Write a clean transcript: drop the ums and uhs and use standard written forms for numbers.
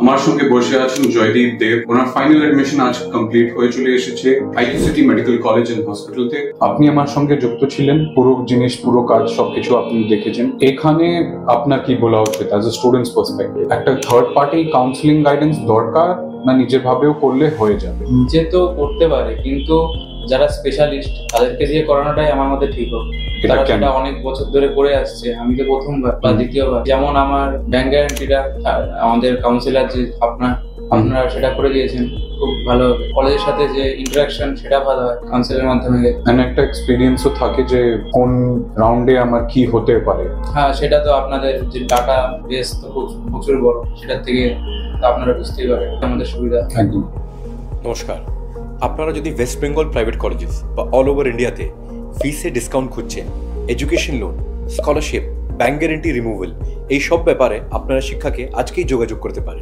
আমার সঙ্গে বসে আছেন জয়দীপ দেব। ওনার ফাইনাল এডমিশন আজ কমপ্লিট হয়ে চলে এসেছে IT city medical college and হসপিটালতে। আপনি আমার সঙ্গে যুক্ত ছিলেন, পুরো জিনিস পুরো কাজ সবকিছু আপনি দেখেছেন। এখানে আপনার কি বলা উচিত অ্যাজ এ স্টুডেন্টস পার্সপেক্টিভ? একটা থার্ড পার্টি কাউন্সিলিং গাইডেন্স দরকার না নিজের ভাবেও করলে হয়ে যাবে? নিজে তো করতে পারে, কিন্তু যারা স্পেশালিস্ট তাদেরকে দিয়ে করানোটাই আমার মতে ঠিক হবে। তারা সেটা অনেক বছর ধরে করে আসছে, আমি তো প্রথমবার বা দ্বিতীয়বার। যেমন আমার ব্যাংক গ্যারান্টিটা আমাদের কাউন্সিলর যে আপনারা সেটা করে দিয়েছেন, খুব ভালো হবে। কলেজের সাথে যে ইন্টারাকশন সেটা ভালো হয় কাউন্সিলের মাধ্যমে। একটা এক্সপিরিয়েন্সও থাকে যে কোন রাউন্ডে আমার কি হতে পারে। হ্যাঁ, সেটা তো আপনাদের যে ডাটা বেস তো খুব প্রচুর বড়, সেটার থেকে আপনারা বুঝতেই পারেন আমাদের সুবিধা। একদম। নমস্কার, আপনারা যদি ওয়েস্ট বেঙ্গল প্রাইভেট কলেজেস বা অল ওভার ইন্ডিয়াতে ফিসে ডিসকাউন্ট খুঁজছেন, education loan, scholarship, bank guarantee removal, এই সব ব্যাপারে আপনারা শিক্ষাকে আজকেই যোগাযোগ করতে পারেন।